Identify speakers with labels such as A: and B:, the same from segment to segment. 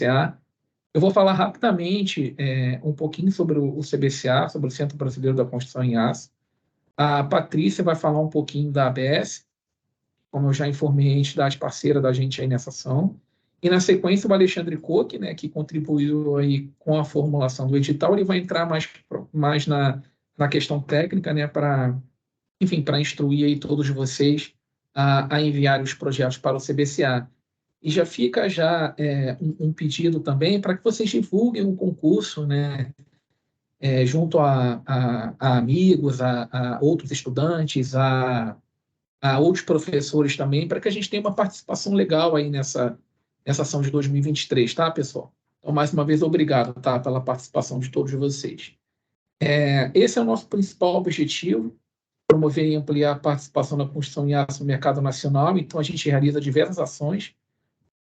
A: CBCA. Eu vou falar rapidamente um pouquinho sobre o CBCA, sobre o Centro Brasileiro da Construção em Aço. A Patrícia vai falar um pouquinho da ABS, como eu já informei, a entidade parceira da gente aí nessa ação. E, na sequência, o Alexandre Koch, né, que contribuiu aí com a formulação do edital, ele vai entrar mais na questão técnica, né, para instruir aí todos vocês a enviar os projetos para o CBCA. E já fica um pedido também para que vocês divulguem o concurso, né, junto a amigos, a outros estudantes, a outros professores também, para que a gente tenha uma participação legal aí nessa ação de 2023, tá, pessoal? Então, mais uma vez, obrigado, tá, pela participação de todos vocês. Esse é o nosso principal objetivo, promover e ampliar a participação da construção em aço no mercado nacional. Então, a gente realiza diversas ações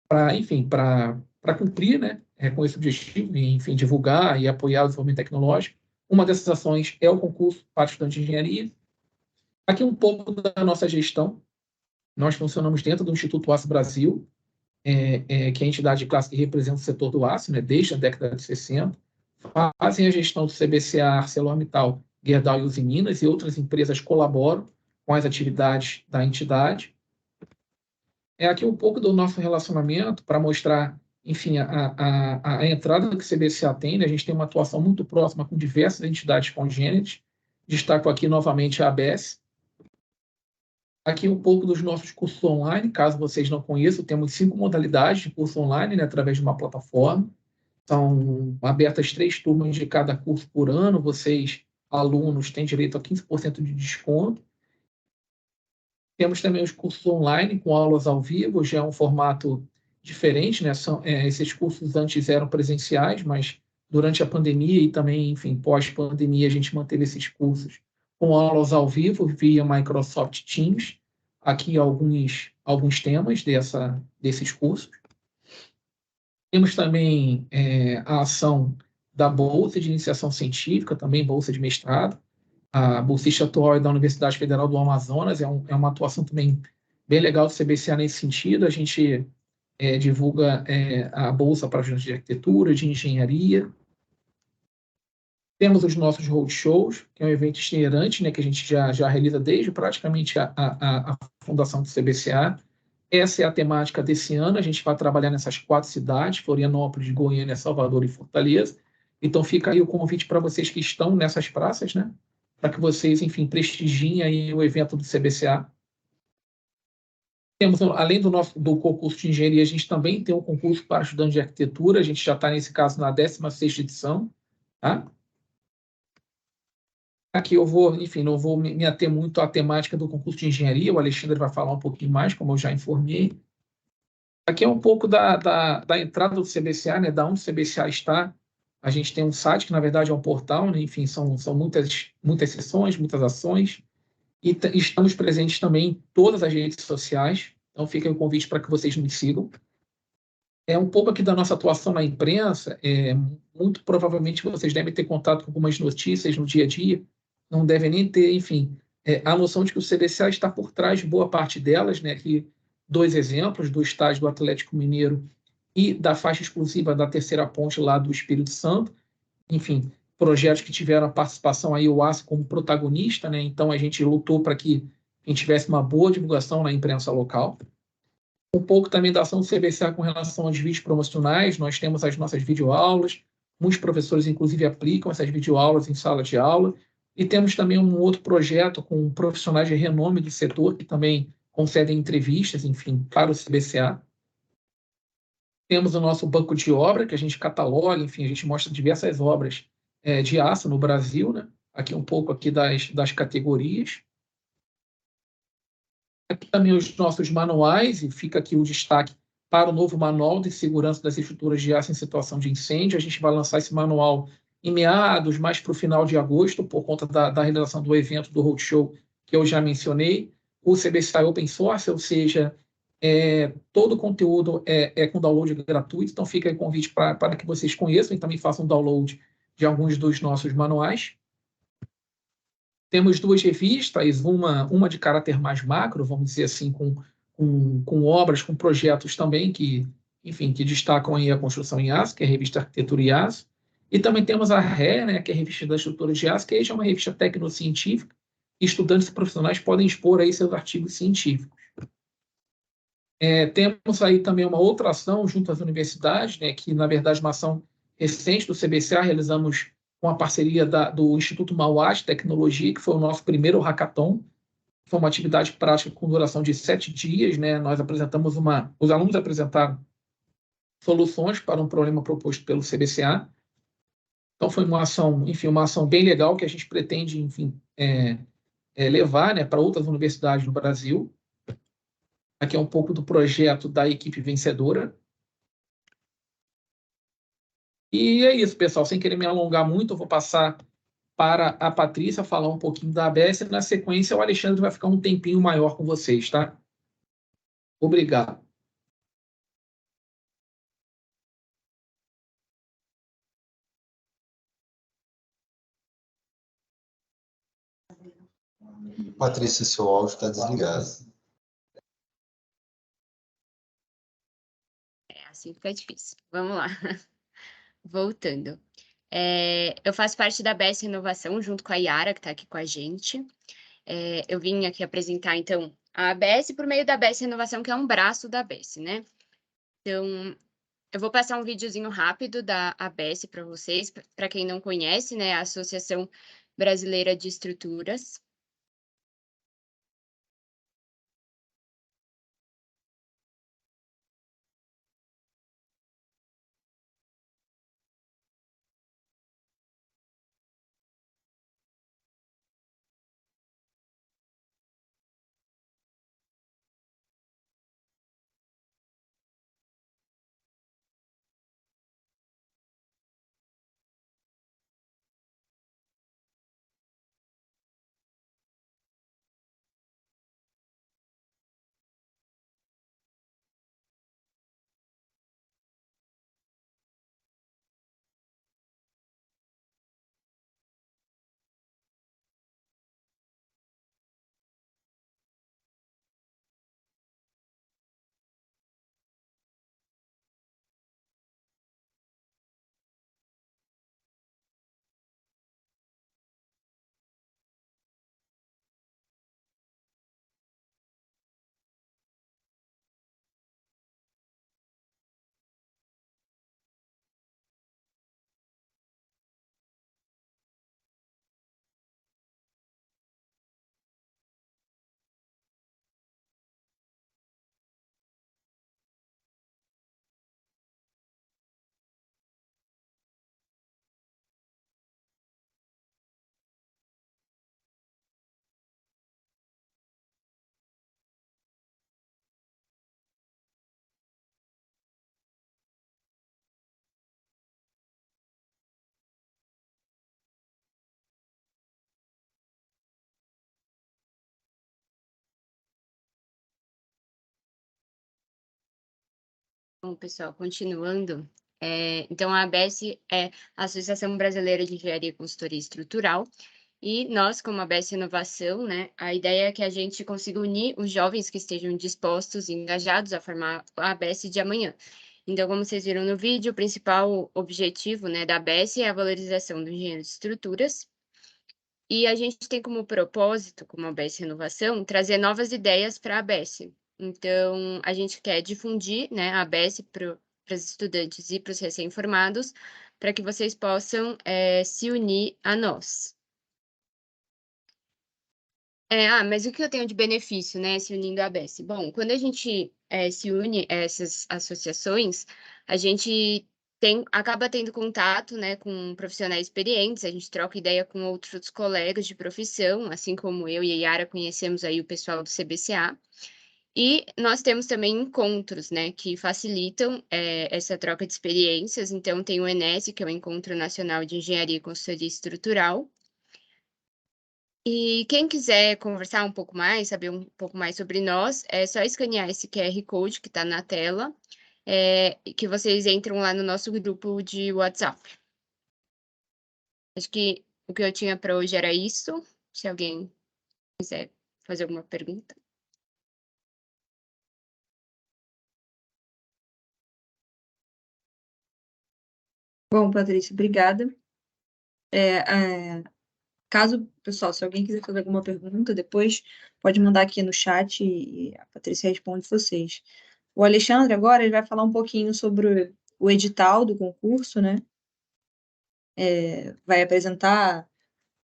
A: para cumprir, né, com esse objetivo, e, enfim, divulgar e apoiar o desenvolvimento tecnológico. Uma dessas ações é o concurso para estudante de engenharia. Aqui um pouco da nossa gestão. Nós funcionamos dentro do Instituto Aço Brasil, que é a entidade de classe que representa o setor do aço, né, desde a década de 60. Fazem a gestão do CBCA, ArcelorMittal, Gerdau e Usiminas, e outras empresas colaboram com as atividades da entidade. Aqui um pouco do nosso relacionamento para mostrar, enfim, a entrada que o CBCA tem, né? A gente tem uma atuação muito próxima com diversas entidades congêneres. Destaco aqui novamente a ABS. Aqui um pouco dos nossos cursos online, caso vocês não conheçam, temos 5 modalidades de curso online, né, através de uma plataforma. São abertas 3 turmas de cada curso por ano. Vocês, alunos, têm direito a 15% de desconto. Temos também os cursos online com aulas ao vivo, já é um formato diferente, né? Esses cursos antes eram presenciais, mas durante a pandemia e também, enfim, pós-pandemia, a gente manteve esses cursos com aulas ao vivo via Microsoft Teams. Aqui alguns temas desses cursos. Temos também a ação da Bolsa de Iniciação Científica, também Bolsa de Mestrado. A bolsista atual é da Universidade Federal do Amazonas, é uma atuação também bem legal do CBCA nesse sentido. A gente divulga a bolsa para estudantes de arquitetura, de engenharia. Temos os nossos roadshows, que é um evento itinerante, né, que a gente já realiza desde praticamente a fundação do CBCA. Essa é a temática desse ano. A gente vai trabalhar nessas 4 cidades, Florianópolis, Goiânia, Salvador e Fortaleza. Então, fica aí o convite para vocês que estão nessas praças, né, para que vocês, enfim, prestigiem aí o evento do CBCA. Temos, além do concurso de engenharia, a gente também tem um concurso para estudante de arquitetura. A gente já está, nesse caso, na 16ª edição. Tá? Aqui eu vou, enfim, não vou me ater muito à temática do concurso de engenharia. O Alexandre vai falar um pouquinho mais, como eu já informei. Aqui é um pouco da entrada do CBCA, né, da onde o CBCA está. A gente tem um site, que na verdade é um portal, né? Enfim, são muitas sessões, muitas ações. E estamos presentes também em todas as redes sociais. Então, fica o convite para que vocês nos sigam. Um pouco aqui da nossa atuação na imprensa. Muito provavelmente vocês devem ter contato com algumas notícias no dia a dia. Não devem nem ter, enfim, a noção de que o CBCA está por trás de boa parte delas, né? Aqui 2 exemplos do estádio do Atlético Mineiro e da faixa exclusiva da Terceira Ponte lá do Espírito Santo. Enfim, projetos que tiveram a participação aí, o aço como protagonista, né? Então, a gente lutou para que a gente tivesse uma boa divulgação na imprensa local. Um pouco também da ação do CBCA com relação aos vídeos promocionais. Nós temos as nossas videoaulas. Muitos professores, inclusive, aplicam essas videoaulas em sala de aula. E temos também um outro projeto com profissionais de renome do setor que também concedem entrevistas, enfim, para o CBCA. Temos o nosso banco de obra, que a gente cataloga, enfim, a gente mostra diversas obras de aço no Brasil, né? Aqui um pouco aqui das categorias. Aqui também os nossos manuais, e fica aqui o destaque para o novo Manual de Segurança das Estruturas de Aço em Situação de Incêndio. A gente vai lançar esse manual em meados, mais para o final de agosto, por conta da realização do evento do Roadshow que eu já mencionei. O CBCA é open source, ou seja, todo o conteúdo com download gratuito, então fica aí o convite para que vocês conheçam e também façam download de alguns dos nossos manuais. Temos 2 revistas, uma de caráter mais macro, vamos dizer assim, com obras, com projetos também que enfim, que destacam aí a construção em aço, que é a revista Arquitetura e Aço, e também temos a RE, né, que é a revista das estruturas de aço, que aí já é uma revista tecnocientífica, e estudantes e profissionais podem expor aí seus artigos científicos. Temos aí também uma outra ação junto às universidades, né, que na verdade é uma ação recente do CBCA, realizamos com a parceria do Instituto Mauá de Tecnologia, que foi o nosso primeiro hackathon. Foi uma atividade prática com duração de 7 dias, né? Os alunos apresentaram soluções para um problema proposto pelo CBCA. Então foi uma ação, enfim, uma ação bem legal que a gente pretende, enfim, levar, né, para outras universidades no Brasil. Aqui é um pouco do projeto da equipe vencedora. E é isso, pessoal. Sem querer me alongar muito, eu vou passar para a Patrícia falar um pouquinho da ABS e, na sequência, o Alexandre vai ficar um tempinho maior com vocês, tá? Obrigado.
B: Patrícia, seu áudio está desligado.
C: Assim fica difícil. Vamos lá. Voltando. Eu faço parte da ABS Inovação, junto com a Yara, que está aqui com a gente. Eu vim aqui apresentar, então, a ABS por meio da ABS Inovação, que é um braço da ABS, né? Então, eu vou passar um videozinho rápido da ABS para vocês, para quem não conhece, né? A Associação Brasileira de Estruturas. Bom, pessoal, continuando. Então, a ABS é a Associação Brasileira de Engenharia e Consultoria Estrutural, e nós, como ABS Inovação, né, a ideia é que a gente consiga unir os jovens que estejam dispostos e engajados a formar a ABS de amanhã. Então, como vocês viram no vídeo, o principal objetivo, né, da ABS é a valorização do engenheiro de estruturas, e a gente tem como propósito, como ABS Inovação, trazer novas ideias para a ABS. Então, a gente quer difundir, né, a ABS para os estudantes e para os recém-formados, para que vocês possam se unir a nós. Mas o que eu tenho de benefício, né, se unindo à ABS? Bom, quando a gente se une a essas associações, a gente acaba tendo contato, né, com profissionais experientes, a gente troca ideia com outros colegas de profissão, assim como eu e a Yara conhecemos aí o pessoal do CBCA. E nós temos também encontros, né, que facilitam essa troca de experiências. Então, tem o ENES, que é o Encontro Nacional de Engenharia e Consultoria Estrutural. E quem quiser conversar um pouco mais, saber um pouco mais sobre nós, é só escanear esse QR Code que está na tela, que vocês entram lá no nosso grupo de WhatsApp. Acho que o que eu tinha para hoje era isso. Se alguém quiser fazer alguma pergunta.
D: Bom, Patrícia, obrigada. Caso, pessoal, se alguém quiser fazer alguma pergunta depois, pode mandar aqui no chat e a Patrícia responde vocês. O Alexandre agora ele vai falar um pouquinho sobre o edital do concurso, né? Vai apresentar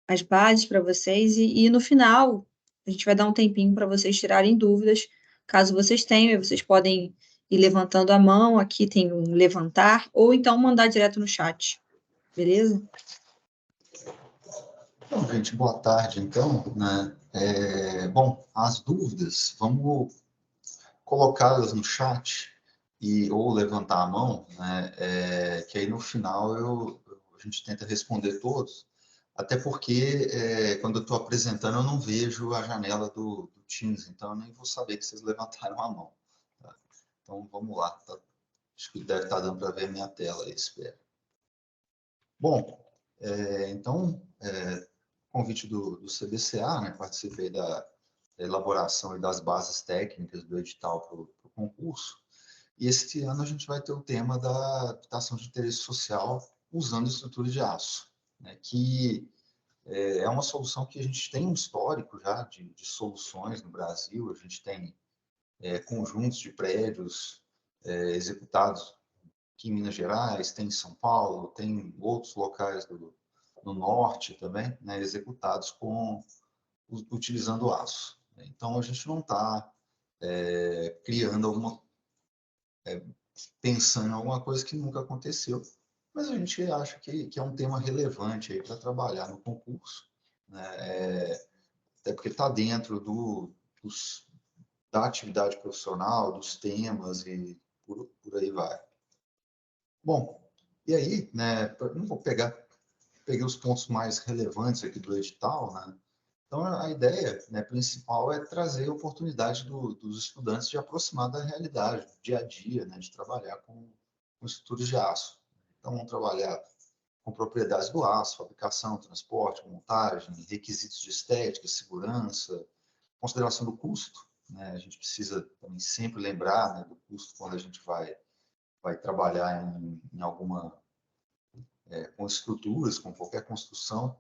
D: as bases para vocês e no final a gente vai dar um tempinho para vocês tirarem dúvidas, caso vocês tenham, e vocês podem ir levantando a mão, aqui tem um levantar, ou então mandar direto no chat, beleza?
B: Bom, gente, boa tarde, então, né? Bom, as dúvidas, vamos colocá-las no chat ou levantar a mão, né? Que aí no final a gente tenta responder todos, até porque quando eu estou apresentando eu não vejo a janela do Teams, então eu nem vou saber que vocês levantaram a mão. Tá? Então vamos lá, tá? Acho que deve estar dando para ver a minha tela aí, espero. Bom, então, convite do CBCA, né? Participei da elaboração e das bases técnicas do edital para o concurso. E este ano a gente vai ter o tema da habitação de interesse social usando estrutura de aço, né? Que é uma solução que a gente tem um histórico já de soluções no Brasil. A gente tem conjuntos de prédios executados aqui em Minas Gerais, tem em São Paulo, tem outros locais no norte também, né, executados utilizando aço. Então, a gente não está pensando em alguma coisa que nunca aconteceu, mas a gente acha que é um tema relevante para trabalhar no concurso, né? Até porque está dentro da atividade profissional, dos temas e por aí vai. Bom, e aí, né, não vou peguei os pontos mais relevantes aqui do edital, né? Então, a ideia, né, principal é trazer a oportunidade dos estudantes de aproximar da realidade, do dia a dia, né, de trabalhar com estruturas de aço. Então, vamos trabalhar com propriedades do aço, fabricação, transporte, montagem, requisitos de estética, segurança, consideração do custo, né? A gente precisa também sempre lembrar, né, do custo quando a gente vai trabalhar em alguma com estruturas, com qualquer construção,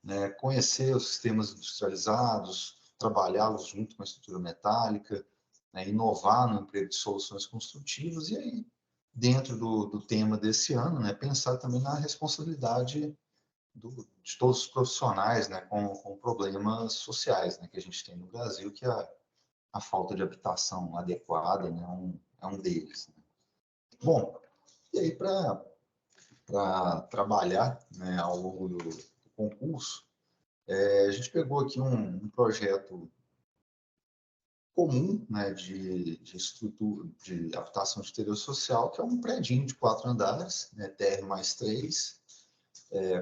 B: né? Conhecer os sistemas industrializados, trabalhá-los junto com a estrutura metálica, né? Inovar no emprego de soluções construtivas e aí, dentro do tema desse ano, né? Pensar também na responsabilidade de todos os profissionais, né? Com problemas sociais, né? Que a gente tem no Brasil, que é a falta de habitação adequada, né? É um deles. Né? Bom, e aí para trabalhar, né, ao longo do concurso, a gente pegou aqui um projeto comum, né, de estrutura, de habitação de interior social, que é um predinho de 4 andares, né, TR mais 3,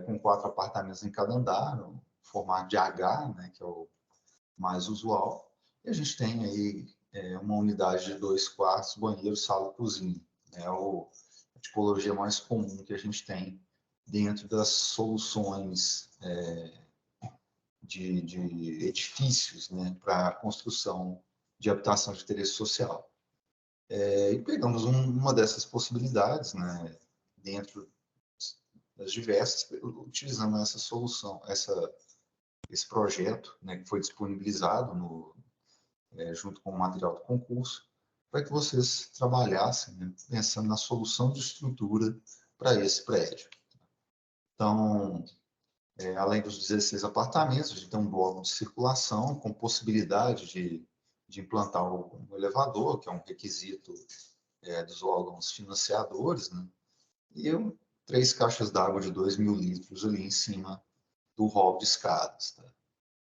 B: com 4 apartamentos em cada andar, no formato de H, né, que é o mais usual. E a gente tem aí uma unidade de 2 quartos, banheiro, sala e cozinha. É a tipologia mais comum que a gente tem dentro das soluções de edifícios, né, para a construção de habitação de interesse social. E pegamos uma dessas possibilidades, né, dentro das diversas, utilizando essa solução, esse projeto, né, que foi disponibilizado junto com o material do concurso, para que vocês trabalhassem, né, pensando na solução de estrutura para esse prédio. Então, além dos 16 apartamentos, a gente tem um bloco de circulação com possibilidade de implantar um elevador, que é um requisito dos órgãos financiadores, né? E 3 caixas d'água de 2.000 litros ali em cima do hall de escadas. Tá?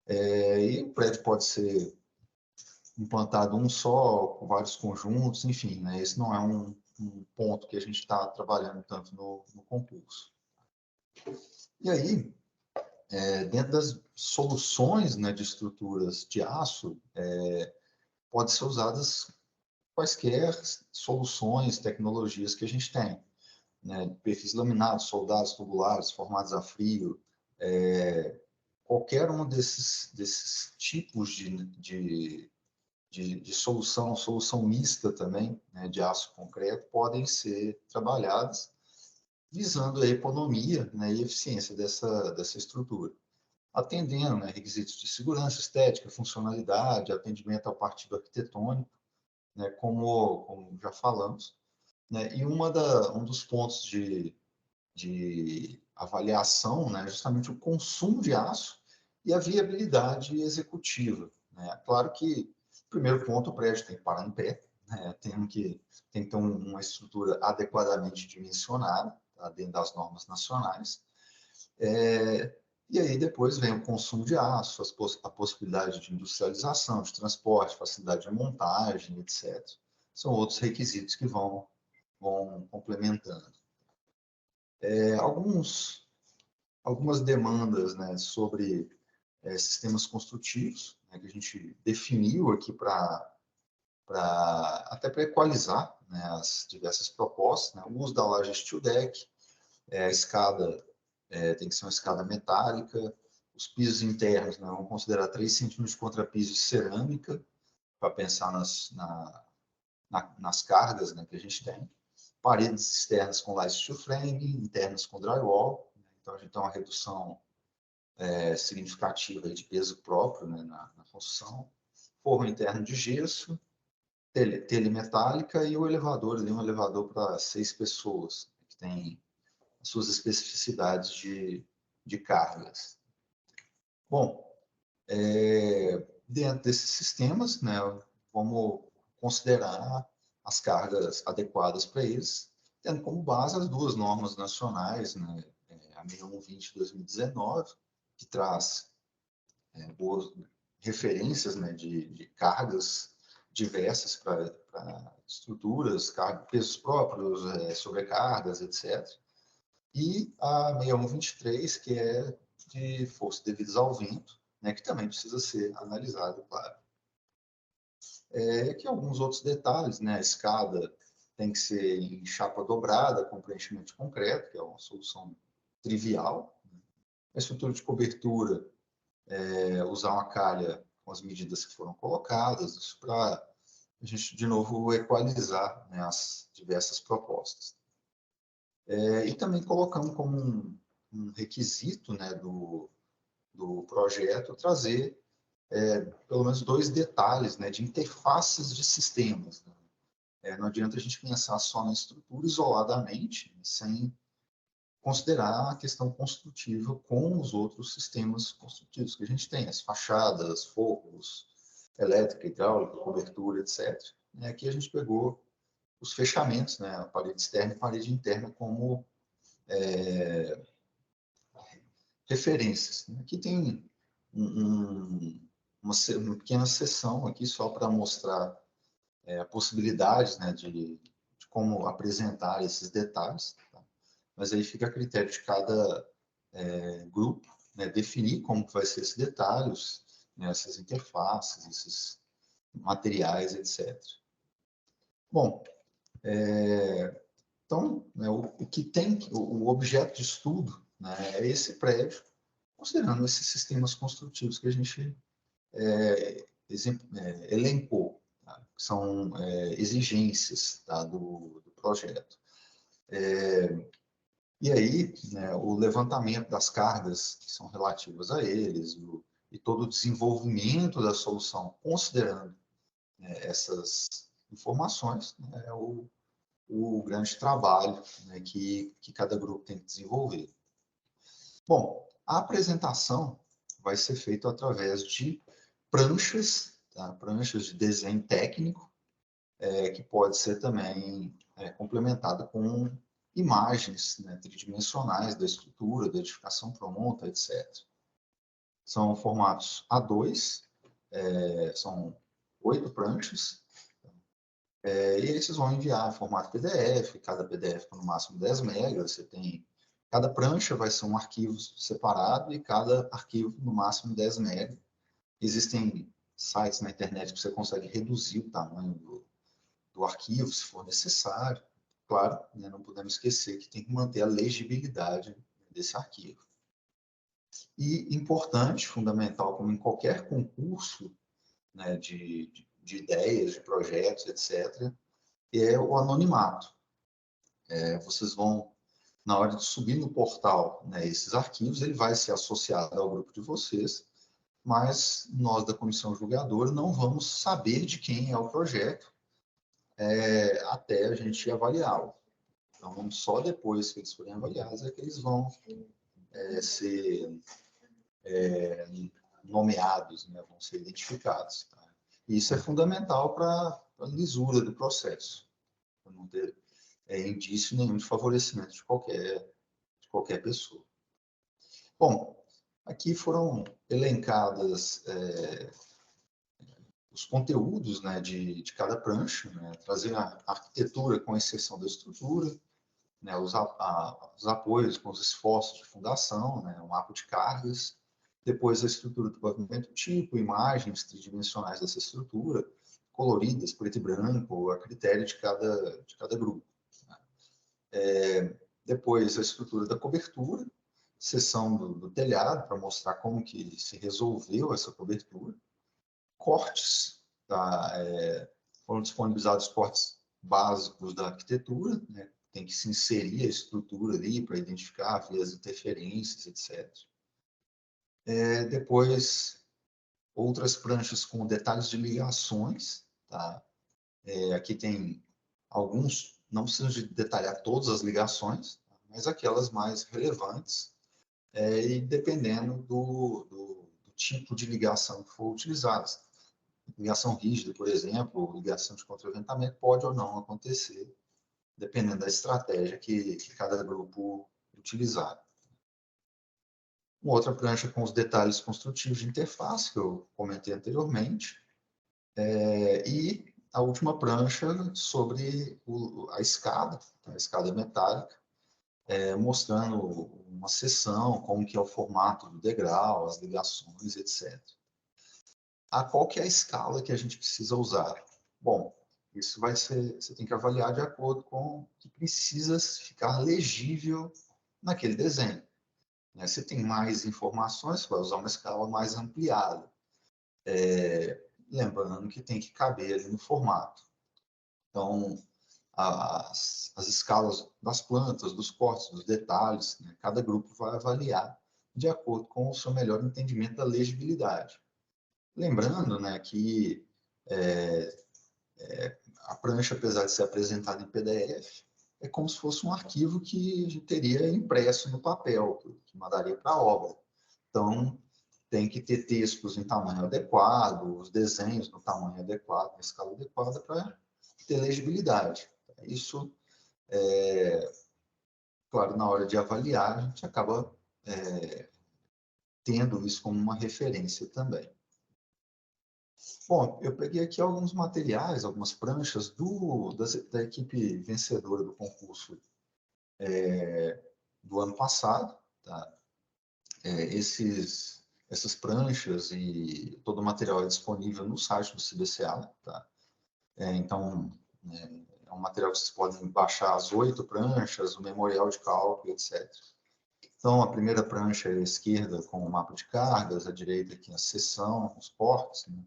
B: E o prédio pode ser implantado um só, com vários conjuntos, enfim, né? Esse não é um ponto que a gente está trabalhando tanto no concurso. E aí, dentro das soluções, né, de estruturas de aço, pode ser usadas quaisquer soluções, tecnologias que a gente tem, né, perfis laminados, soldados, tubulares, formados a frio, qualquer um desses tipos de solução mista também, né, de aço concreto, podem ser trabalhadas visando a economia, né, e eficiência dessa estrutura, atendendo, né, requisitos de segurança, estética, funcionalidade, atendimento ao partido arquitetônico, né, como já falamos, né, e um dos pontos de avaliação, né, é justamente o consumo de aço e a viabilidade executiva, né. Claro que, primeiro ponto, o prédio tem que parar em pé, né, tem que ter uma estrutura adequadamente dimensionada, tá, dentro das normas nacionais. E aí depois vem o consumo de aço, a possibilidade de industrialização, de transporte, facilidade de montagem, etc. São outros requisitos que vão complementando. Algumas demandas, né, sobre sistemas construtivos, né, que a gente definiu aqui até para equalizar, né, as diversas propostas, né, o uso da laje steel deck, a escada tem que ser uma escada metálica, os pisos internos, né, vamos considerar 3 centímetros de contrapiso de cerâmica, para pensar nas cargas, né, que a gente tem, paredes externas com laje steel frame, internas com drywall, né, então a gente tem uma redução significativa de peso próprio, né, na construção, forro interno de gesso, telha metálica e o elevador, um elevador para 6 pessoas, que tem as suas especificidades de cargas. Bom, dentro desses sistemas, né, vamos considerar as cargas adequadas para eles, tendo como base as duas normas nacionais, né, a 6120 de 2019, que traz boas referências, né, de cargas diversas para estruturas, pesos próprios, sobrecargas, etc. E a 6123, que é de forças devidas ao vento, né, que também precisa ser analisado, claro. Aqui alguns outros detalhes, né? A escada tem que ser em chapa dobrada, com preenchimento de concreto, que é uma solução trivial. A estrutura de cobertura, usar uma calha com as medidas que foram colocadas, para a gente, de novo, equalizar, né, as diversas propostas. E também colocamos como um requisito, né, do projeto trazer pelo menos 2 detalhes, né, de interfaces de sistemas, né? Não adianta a gente pensar só na estrutura isoladamente, sem considerar a questão construtiva com os outros sistemas construtivos que a gente tem, as fachadas, forros, elétrica, hidráulica, cobertura, etc. Aqui a gente pegou os fechamentos, né, a parede externa e a parede interna, como referências. Aqui tem uma pequena seção aqui só para mostrar possibilidades, né, de como apresentar esses detalhes, tá? Mas aí fica a critério de cada grupo, né, definir como que vai ser esses detalhes, né, essas interfaces, esses materiais, etc. Bom, então, né, o que tem, o objeto de estudo, né, é esse prédio, considerando esses sistemas construtivos que a gente elencou, tá? Que são exigências, tá, do projeto. E aí, né, o levantamento das cargas que são relativas a eles, e todo o desenvolvimento da solução, considerando, né, essas informações, né, é o grande trabalho, né, que cada grupo tem que desenvolver. Bom, a apresentação vai ser feita através de pranchas, tá? Pranchas de desenho técnico, que pode ser também complementada com imagens, né, tridimensionais da estrutura, da edificação pronta, etc. São formatos A2, são 8 pranchas, e aí vocês vão enviar em formato PDF, cada PDF com no máximo 10 megas, você tem... Cada prancha vai ser um arquivo separado e cada arquivo no máximo 10 megas. Existem sites na internet que você consegue reduzir o tamanho do arquivo, se for necessário. Claro, né, não podemos esquecer que tem que manter a legibilidade desse arquivo. E importante, fundamental, como em qualquer concurso, né, de ideias, de projetos, etc., é o anonimato. Vocês vão na hora de subir no portal, né, esses arquivos, ele vai ser associado ao grupo de vocês, mas nós da comissão julgadora não vamos saber de quem é o projeto até a gente avaliá-lo. Então, só depois que eles forem avaliados é que eles vão ser nomeados, né, vão ser identificados. Tá? E isso é fundamental para a lisura do processo, para não ter indício nenhum de favorecimento de qualquer pessoa. Bom, aqui foram elencadas os conteúdos, né, de cada prancha, né, trazer a arquitetura com exceção da estrutura, né, os apoios com os esforços de fundação, né, o mapa de cargas, depois a estrutura do pavimento tipo, imagens tridimensionais dessa estrutura, coloridas, preto e branco, a critério de cada grupo. Depois a estrutura da cobertura, seção do telhado, para mostrar como que se resolveu essa cobertura, cortes, tá? Foram disponibilizados cortes básicos da arquitetura, né? Tem que se inserir a estrutura ali para identificar vias de interferências, etc. Depois, outras pranchas com detalhes de ligações, tá? Aqui tem alguns, não preciso detalhar todas as ligações, mas aquelas mais relevantes, e dependendo do tipo de ligação que for utilizada. Ligação rígida, por exemplo, ligação de contraventamento pode ou não acontecer, dependendo da estratégia que cada grupo utilizar. Uma outra prancha com os detalhes construtivos de interface, que eu comentei anteriormente, e a última prancha sobre a escada metálica, mostrando uma seção, como que é o formato do degrau, as ligações, etc. Qual que é a escala que a gente precisa usar? Bom, isso você tem que avaliar de acordo com o que precisa ficar legível naquele desenho. Se tem mais informações, você vai usar uma escala mais ampliada. Lembrando que tem que caber ali no formato. Então, as escalas das plantas, dos cortes, dos detalhes, né, cada grupo vai avaliar de acordo com o seu melhor entendimento da legibilidade. Lembrando, né, que a prancha, apesar de ser apresentada em PDF, é como se fosse um arquivo que a gente teria impresso no papel, que mandaria para a obra. Então, tem que ter textos em tamanho adequado, os desenhos no tamanho adequado, na escala adequada, para ter legibilidade. Isso, claro, na hora de avaliar, a gente acaba tendo isso como uma referência também. Bom, eu peguei aqui alguns materiais, algumas pranchas da equipe vencedora do concurso do ano passado. Tá? Essas pranchas e todo o material é disponível no site do CBCA. Tá? Então, é um material que vocês podem baixar as 8 pranchas, o memorial de cálculo, etc. Então, a primeira prancha é a esquerda com o mapa de cargas, a direita aqui a seção, os portos, né?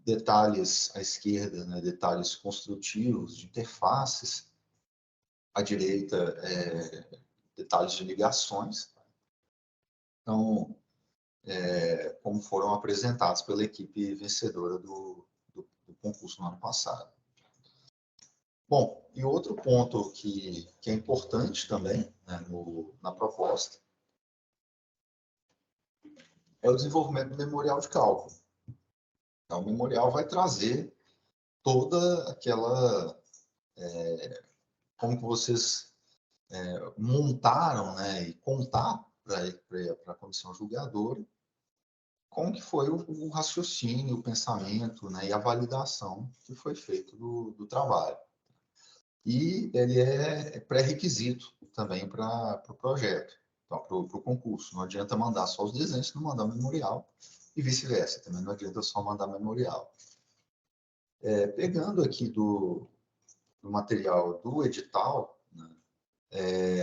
B: Detalhes à esquerda, né? Detalhes construtivos de interfaces, à direita, detalhes de ligações. Então, como foram apresentados pela equipe vencedora do concurso no ano passado. Bom, e outro ponto que é importante também, né, na proposta é o desenvolvimento do memorial de cálculo. Então, o memorial vai trazer toda aquela... como que vocês montaram, né, e contar para a comissão julgadora como que foi o raciocínio, o pensamento, né, e a validação que foi feito do trabalho. E ele é pré-requisito também para o projeto, então, para o concurso. Não adianta mandar só os desenhos se não mandar o memorial, e vice-versa, também não adianta só mandar memorial. Pegando aqui do material do edital, né,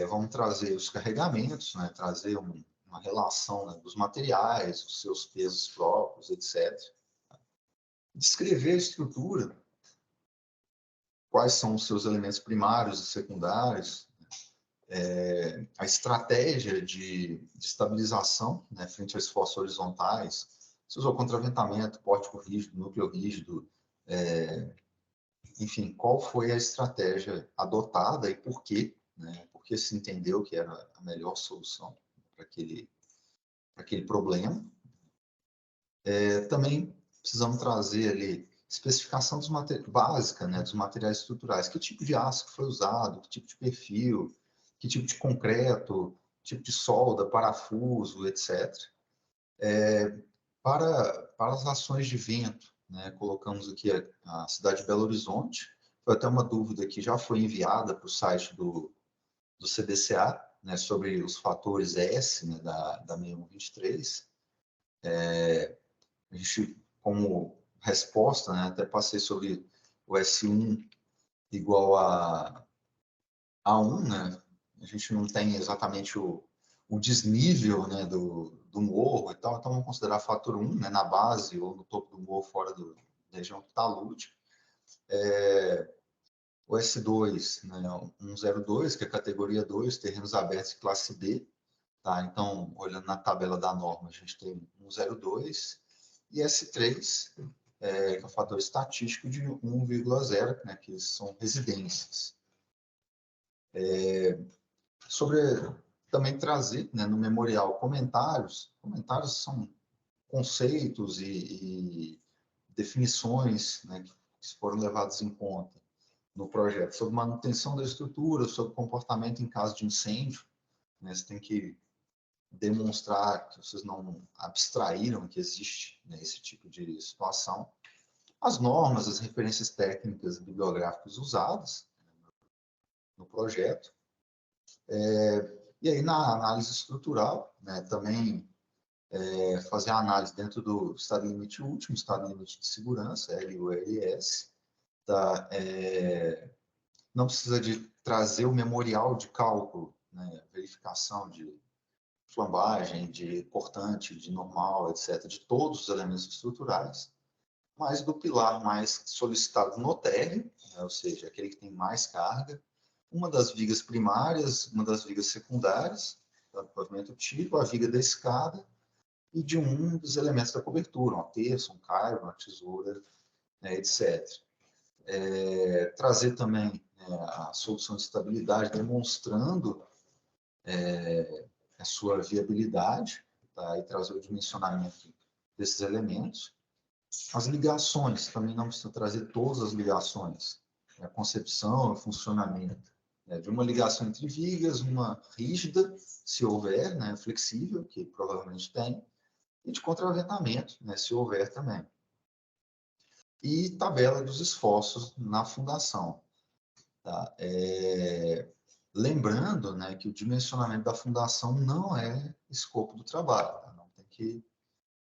B: vamos trazer os carregamentos, né, trazer uma relação, né, dos materiais, os seus pesos próprios, etc. Descrever a estrutura quais são os seus elementos primários e secundários, a estratégia de estabilização, né, frente a esforços horizontais, se usou contraventamento, pórtico rígido, núcleo rígido, enfim, qual foi a estratégia adotada e por quê, né, porque se entendeu que era a melhor solução para aquele problema. Também precisamos trazer ali especificação básica, né, dos materiais estruturais, que tipo de aço que foi usado, que tipo de perfil, que tipo de concreto, tipo de solda, parafuso, etc. Para as ações de vento, né, colocamos aqui a cidade de Belo Horizonte. Foi até uma dúvida que já foi enviada para o site do CDCA, né, sobre os fatores S, né, da 6123. A gente, como resposta, né, até passei sobre o S1 igual a 1, né? A gente não tem exatamente o desnível, né, do morro e tal, então vamos considerar fator 1, né, na base ou no topo do morro, fora da região talúdica. O S2, né, 102, que é a categoria 2, terrenos abertos classe B. Tá? Então, olhando na tabela da norma, a gente tem 102, e S3, que é o fator estatístico de 1,0, né, que são residências. Sobre também trazer, né, no memorial comentários são conceitos e definições, né, que foram levados em conta no projeto, sobre manutenção da estrutura, sobre comportamento em caso de incêndio, né, você tem que demonstrar que vocês não abstraíram que existe, né, esse tipo de situação. As normas, as referências técnicas e bibliográficas usadas, né, no projeto. E aí, na análise estrutural, né, também fazer a análise dentro do estado limite último, estado limite de segurança, LULS. Tá? Não precisa de trazer o memorial de cálculo, né, verificação de flambagem, de cortante, de normal, etc., de todos os elementos estruturais, mas do pilar mais solicitado no térreo, né, ou seja, aquele que tem mais carga, uma das vigas primárias, uma das vigas secundárias, do pavimento típico, a viga da escada, e de um dos elementos da cobertura, uma terça, um cairo, uma tesoura, né, etc. Trazer também a solução de estabilidade, demonstrando a sua viabilidade, tá? E trazer o dimensionamento desses elementos. As ligações, também não precisa trazer todas as ligações, a concepção e funcionamento, né, de uma ligação entre vigas, uma rígida, se houver, né, flexível, que provavelmente tem, e de contraventamento, né, se houver também. E tabela dos esforços na fundação. Tá? Lembrando, né, que o dimensionamento da fundação não é escopo do trabalho. Tá?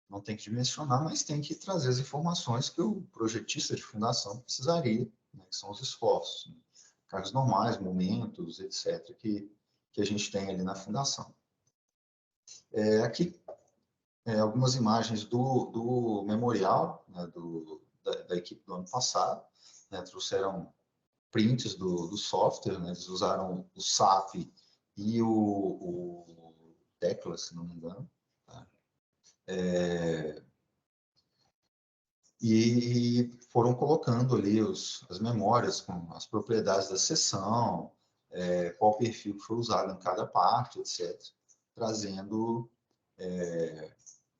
B: Não tem que dimensionar, mas tem que trazer as informações que o projetista de fundação precisaria, né, que são os esforços, né, cargas normais, momentos, etc., que a gente tem ali na fundação. Aqui, algumas imagens do memorial, né, da equipe do ano passado, né, trouxeram prints do software, né, eles usaram o SAP e o Tecla, se não me engano. Tá? E foram colocando ali as memórias com as propriedades da seção, qual perfil que foi usado em cada parte, etc., trazendo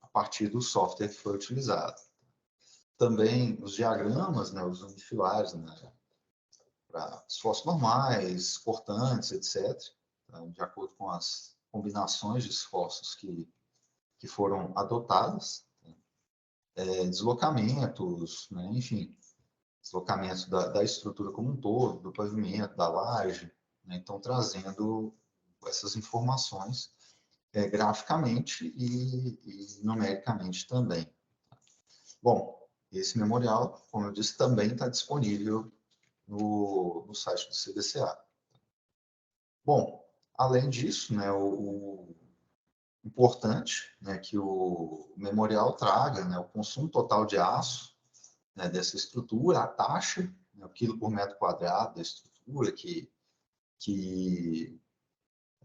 B: a partir do software que foi utilizado. Também os diagramas, né, os unifilares, né, para esforços normais, cortantes, etc., tá, de acordo com as combinações de esforços que foram adotadas, deslocamentos, né, enfim, deslocamentos da estrutura como um todo, do pavimento, da laje, né, então trazendo essas informações graficamente e numericamente também. Bom, esse memorial, como eu disse, também está disponível no site do CDCA. Bom, além disso, né, o importante, né, que o memorial traga, né, o consumo total de aço, né, dessa estrutura, a taxa, né, o quilo por metro quadrado da estrutura, que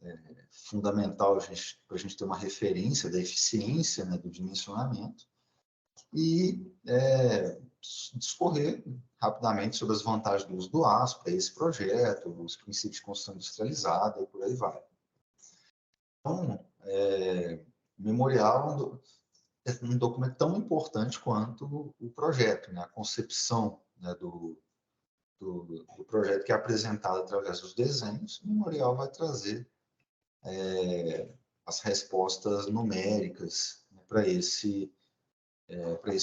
B: é fundamental para a gente ter uma referência da eficiência, né, do dimensionamento, e discorrer rapidamente sobre as vantagens do uso do aço para esse projeto, os princípios de construção industrializada e por aí vai. Então, o memorial é um documento tão importante quanto o projeto, né? A concepção, né, do projeto que é apresentado através dos desenhos. O memorial vai trazer as respostas numéricas, né, para esse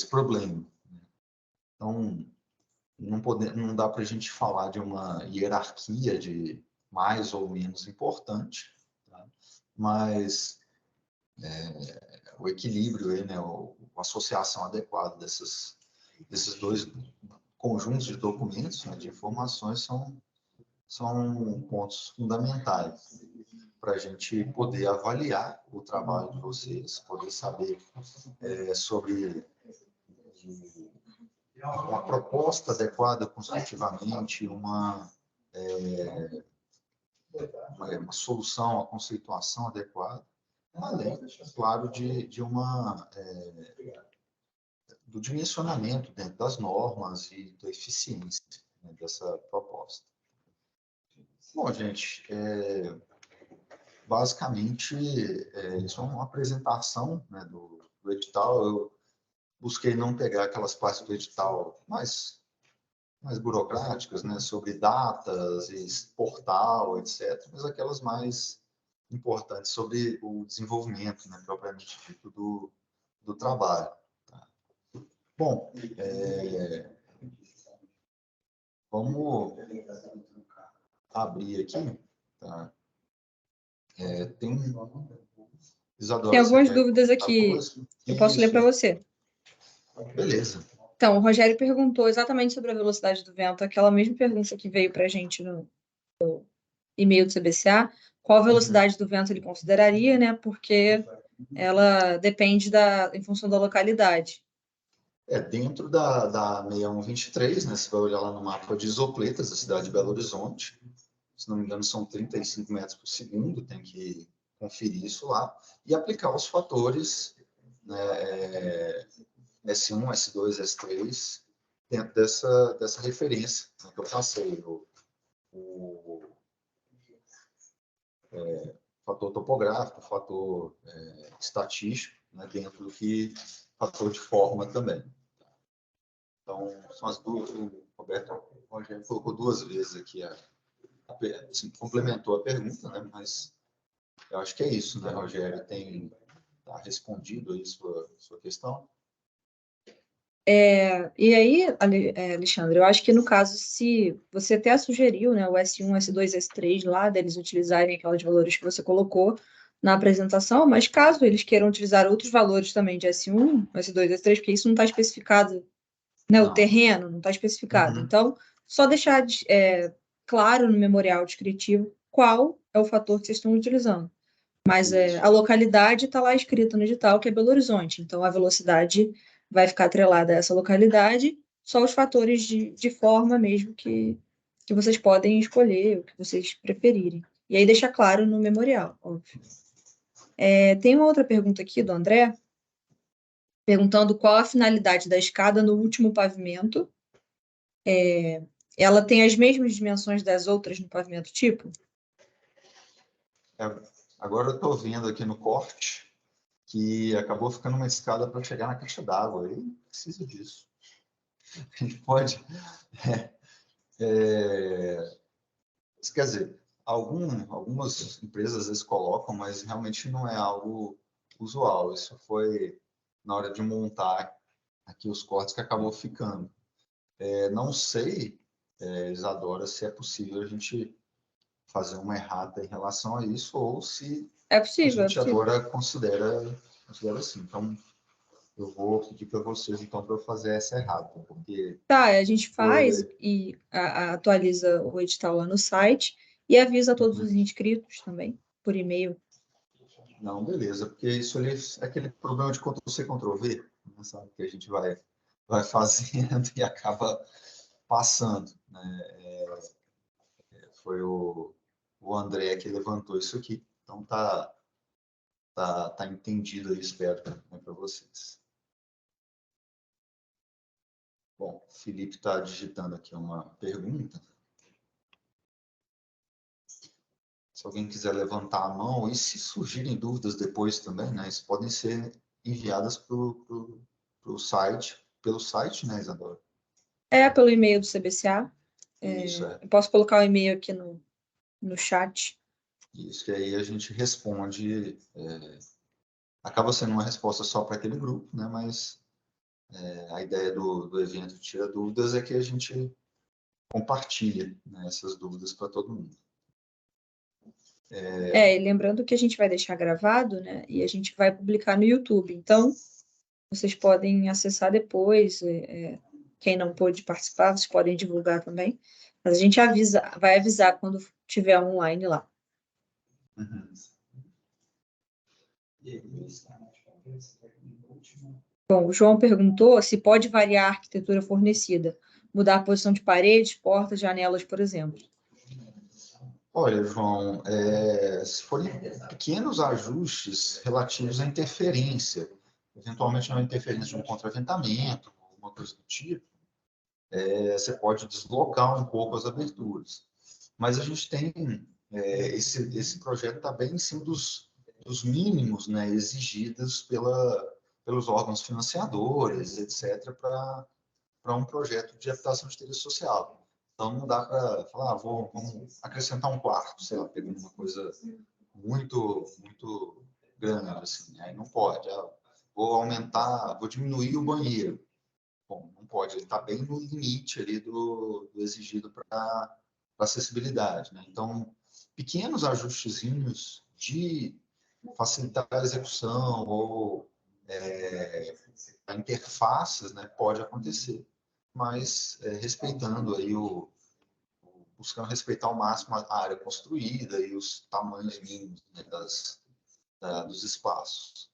B: problema. Então, não dá para a gente falar de uma hierarquia de mais ou menos importante, tá? Mas o equilíbrio, aí, né, a associação adequada desses dois conjuntos de documentos, né, de informações, são pontos fundamentais para a gente poder avaliar o trabalho de vocês, poder saber sobre uma proposta adequada construtivamente, uma solução, uma conceituação adequada, além, claro, do dimensionamento dentro das normas e da eficiência, né, dessa proposta. Bom, gente, basicamente, isso é uma apresentação, né, do edital. Eu busquei não pegar aquelas partes do edital mais burocráticas, né, sobre datas, e portal, etc., mas aquelas mais importantes sobre o desenvolvimento, né, propriamente dito, do trabalho. Tá? Bom, vamos abrir aqui. Tá? Isadora,
D: tem algumas dúvidas aqui. Eu posso ler para você.
B: Beleza.
D: Então, o Rogério perguntou exatamente sobre a velocidade do vento, aquela mesma pergunta que veio para a gente no e-mail do CBCA, qual a velocidade do vento ele consideraria, né? Porque ela depende em função da localidade.
B: Dentro da 6123, né, você vai olhar lá no mapa de Isopletas, da cidade de Belo Horizonte, se não me engano são 35 metros por segundo, tem que conferir isso lá, e aplicar os fatores, né, S1, S2, S3, dentro dessa referência, né, que eu passei, o fator topográfico, o fator estatístico, né, dentro do que fator de forma também. Então, são as duas. O Rogério colocou duas vezes aqui, assim, complementou a pergunta, né, mas eu acho que é isso, né, Rogério? Tá respondido aí sua questão?
D: E aí, Alexandre, eu acho que no caso, se você até sugeriu, né, o S1, S2, S3 lá, deles utilizarem aqueles valores que você colocou na apresentação, mas caso eles queiram utilizar outros valores também de S1, S2, S3, porque isso não está especificado, né, o terreno não está especificado.
B: Uhum.
D: Então, só deixar claro no memorial descritivo qual é o fator que vocês estão utilizando. Mas a localidade está lá escrita no edital, que é Belo Horizonte. Então, a velocidade vai ficar atrelada a essa localidade, só os fatores de forma mesmo que vocês podem escolher, o que vocês preferirem. E aí deixa claro no memorial, óbvio. Tem uma outra pergunta aqui do André, perguntando qual a finalidade da escada no último pavimento. Ela tem as mesmas dimensões das outras no pavimento tipo?
B: Agora eu estou vendo aqui no corte que acabou ficando uma escada para chegar na caixa d'água. E precisa disso. A gente pode... quer dizer, algumas empresas às vezes colocam, mas realmente não é algo usual. Isso foi na hora de montar aqui os cortes que acabou ficando. Não sei, Isadora, se é possível a gente fazer uma errata em relação a isso ou se
D: É possível,
B: a gente agora considera assim. Então, eu vou pedir para vocês, então, para eu fazer essa errata, porque...
D: Tá, a gente faz e atualiza o edital lá no site e avisa todos os inscritos também, por e-mail.
B: Não, beleza, porque isso ali é aquele problema de Ctrl-C, Ctrl-V, né, sabe, que a gente vai fazendo e acaba passando. né? Foi o André que levantou isso aqui. Então, tá entendido aí, espero, né, para vocês. Bom, o Felipe está digitando aqui uma pergunta. Se alguém quiser levantar a mão, e se surgirem dúvidas depois também, né, isso podem ser enviadas pelo site, né, Isadora?
D: Pelo e-mail do CBCA.
B: Isso,
D: Eu posso colocar o e-mail aqui no chat.
B: Isso, que aí a gente responde. Acaba sendo uma resposta só para aquele grupo, né, mas a ideia do evento Tira Dúvidas é que a gente compartilha, né, essas dúvidas para todo mundo.
D: E lembrando que a gente vai deixar gravado, né? E a gente vai publicar no YouTube. Então, vocês podem acessar depois. Quem não pôde participar, vocês podem divulgar também. Mas a gente vai avisar quando tiver online lá.
B: Uhum.
D: Bom, o João perguntou se pode variar a arquitetura fornecida, mudar a posição de paredes, portas, janelas, por exemplo.
B: Olha, João, se forem pequenos ajustes relativos à interferência, eventualmente uma interferência de um contraventamento, alguma coisa do tipo, você pode deslocar um pouco as aberturas. Mas a gente tem, esse projeto está bem em cima dos mínimos, né, exigidos pelos órgãos financiadores, etc., para um projeto de habitação de interesse social. Então, não dá para falar, vamos acrescentar um quarto, sei lá, pegando uma coisa muito, muito grande, assim, aí não pode. Vou diminuir o banheiro. Bom, não pode, ele está bem no limite ali do exigido para acessibilidade, né? Então, pequenos ajustezinhos de facilitar a execução ou interfaces, né, pode acontecer, mas respeitando aí buscando respeitar ao máximo a área construída e os tamanhos mínimos, né, dos espaços.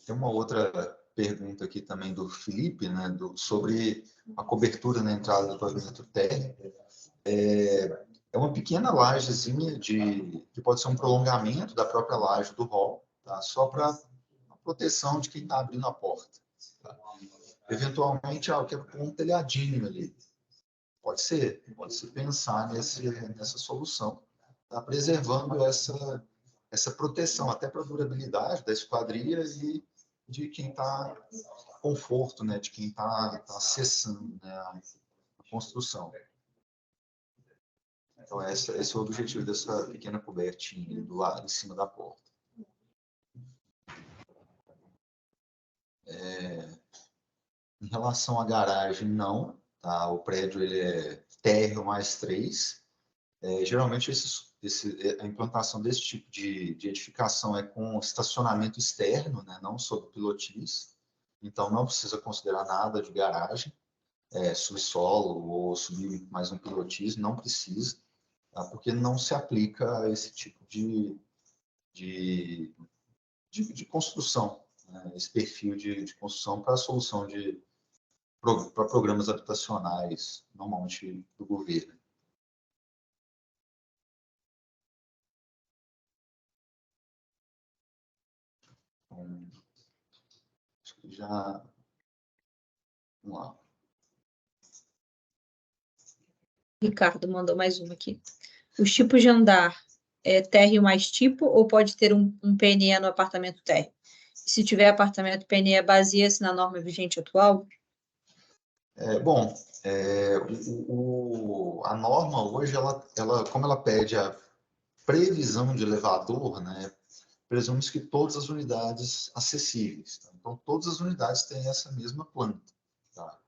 B: Tem uma outra pergunta aqui também do Felipe, né, sobre a cobertura na entrada do pavimento térreo. É uma pequena lajezinha que pode ser um prolongamento da própria laje do hall, tá? Só para proteção de quem está abrindo a porta. Tá? Eventualmente, eu quero pôr um telhadinho ali. Pode ser pensar nessa solução, tá? Preservando essa proteção, até para a durabilidade da esquadria e de quem está conforto, né? De quem está acessando, né, a construção. Então, esse é o objetivo dessa pequena cobertinha do lado, em cima da porta. Em relação à garagem, não. Tá? O prédio ele é térreo mais 3. Geralmente, a implantação desse tipo de edificação é com estacionamento externo, né? Não sob pilotis. Então, não precisa considerar nada de garagem, subsolo ou subir mais um pilotis, não precisa. Tá? Porque não se aplica a esse tipo de construção, né? Esse perfil de construção para a solução para programas habitacionais, normalmente do governo. Então, acho que já... Vamos lá.
D: Ricardo mandou mais uma aqui. Os tipos de andar térreo mais tipo ou pode ter um PNE no apartamento térreo? Se tiver apartamento PNE, baseia-se na norma vigente atual?
B: A norma hoje, como ela pede a previsão de elevador, né, presume que todas as unidades acessíveis. Tá? Então, todas as unidades têm essa mesma planta. Tá?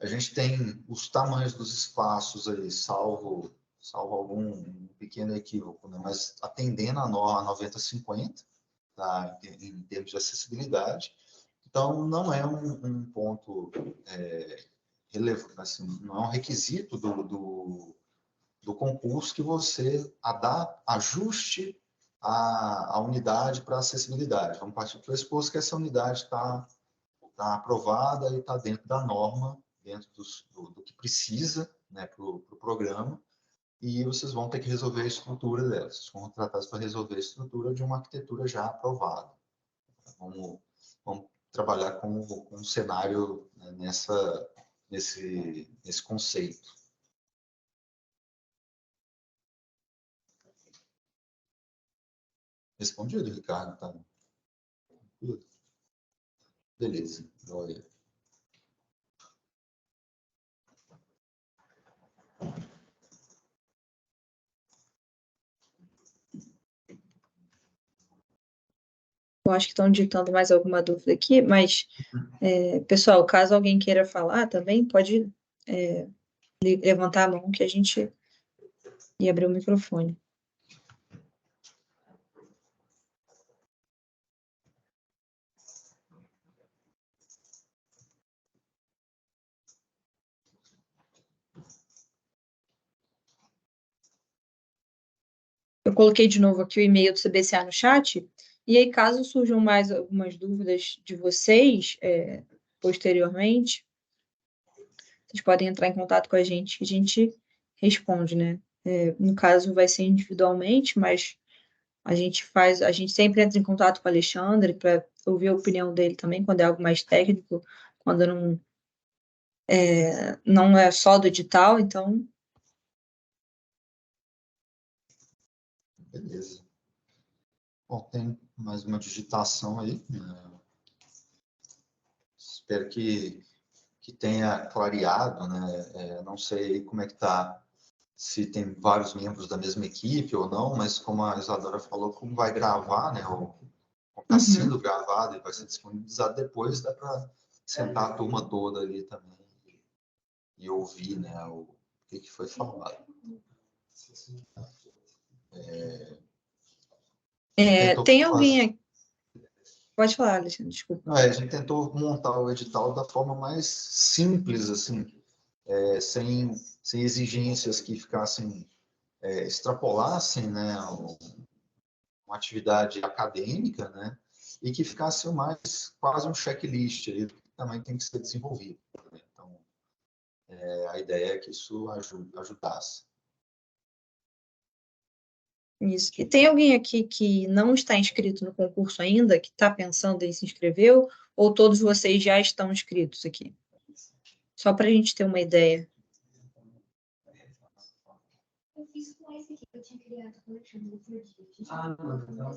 B: A gente tem os tamanhos dos espaços aí, salvo algum pequeno equívoco, né? Mas atendendo a 90/50, tá? Em termos de acessibilidade. Então, não é um ponto relevante, assim, não é um requisito do concurso que você ajuste a unidade para acessibilidade. Vamos partir do pressuposto que essa unidade está aprovada e está dentro da norma, dentro do que precisa, né, para o programa, e vocês vão ter que resolver a estrutura dela. Vocês vão contratar para resolver a estrutura de uma arquitetura já aprovada. Vamos trabalhar com um cenário, né, nesse conceito. Respondido, Ricardo? Tá? Beleza. Olha.
D: Eu acho que estão digitando mais alguma dúvida aqui, mas, pessoal, caso alguém queira falar também, pode levantar a mão que a gente ia abrir o microfone. Eu coloquei de novo aqui o e-mail do CBCA no chat, e aí, caso surjam mais algumas dúvidas de vocês, posteriormente, vocês podem entrar em contato com a gente responde, né? No caso, vai ser individualmente, mas a gente sempre entra em contato com o Alexandre para ouvir a opinião dele também, quando é algo mais técnico, quando não é só do edital, então.
B: Beleza. Bom, tem mais uma digitação aí. Espero que tenha clareado, né? Não sei como é que está, se tem vários membros da mesma equipe ou não, mas como a Isadora falou, como vai gravar, né? Ou está sendo gravado e vai ser disponibilizado depois, dá para sentar a turma toda ali também e ouvir, né? O que foi falado.
D: Tem alguém aqui. Pode falar, Alexandre, desculpa.
B: A gente tentou montar o edital da forma mais simples, assim, sem exigências que ficassem, extrapolassem, né, uma atividade acadêmica, né, e que ficasse mais quase um checklist ali, que também tem que ser desenvolvido. Né? Então, a ideia é que isso ajudasse.
D: Isso. E tem alguém aqui que não está inscrito no concurso ainda, que está pensando em se inscrever, ou todos vocês já estão inscritos aqui? Só para a gente ter uma ideia.
E: Eu fiz com esse aqui que eu tinha criado com o Alexandre por dia.
F: Não,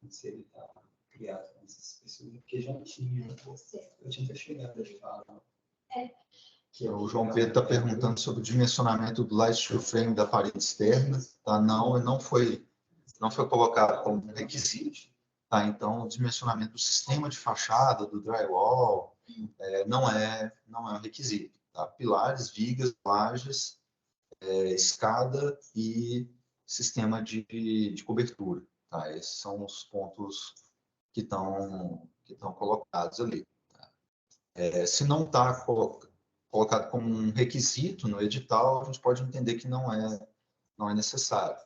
F: se ele está criado com essas pessoas, porque já tinha. Eu tinha até chegado a falar.
B: O João Pedro está perguntando sobre o dimensionamento do light steel frame da parede externa. Tá? Não foi colocado como requisito. Tá? Então, o dimensionamento do sistema de fachada, do drywall, não é um requisito. Tá? Pilares, vigas, lajes, escada e sistema de cobertura. Tá? Esses são os pontos que estão colocados ali. Tá? Se não está colocado como um requisito no edital, a gente pode entender que não é necessário.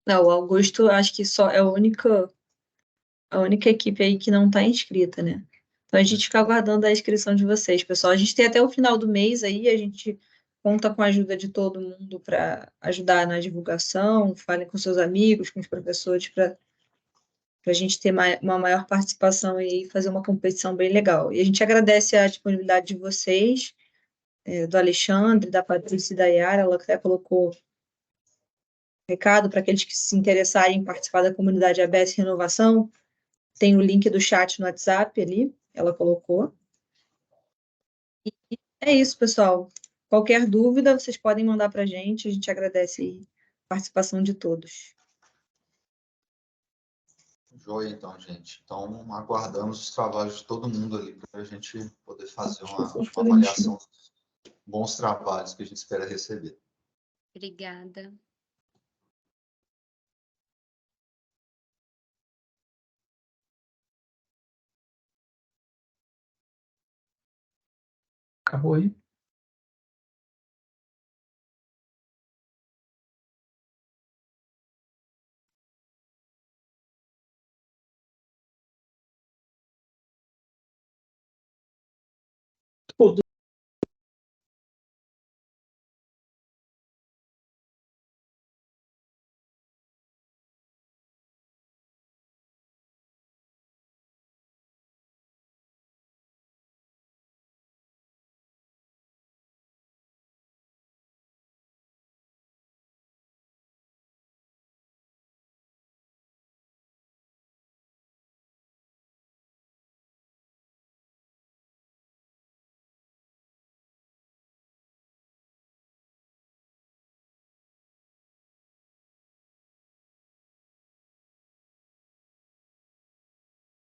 D: Não, o Augusto, acho que só é a única equipe aí que não está inscrita, né? Então, a gente fica aguardando a inscrição de vocês, pessoal. A gente tem até o final do mês aí, a gente conta com a ajuda de todo mundo para ajudar na divulgação, falem com seus amigos, com os professores, para a gente ter uma maior participação aí e fazer uma competição bem legal. E a gente agradece a disponibilidade de vocês, do Alexandre, da Patrícia e da Yara, ela até colocou recado para aqueles que se interessarem em participar da comunidade ABS Renovação. Tem o link do chat no WhatsApp ali, ela colocou. E é isso, pessoal. Qualquer dúvida, vocês podem mandar para a gente agradece a participação de todos.
B: Joia, então, gente. Então, aguardamos os trabalhos de todo mundo ali para a gente poder fazer uma avaliação dos bons trabalhos que a gente espera receber.
C: Obrigada.
A: Acabou aí? Pô,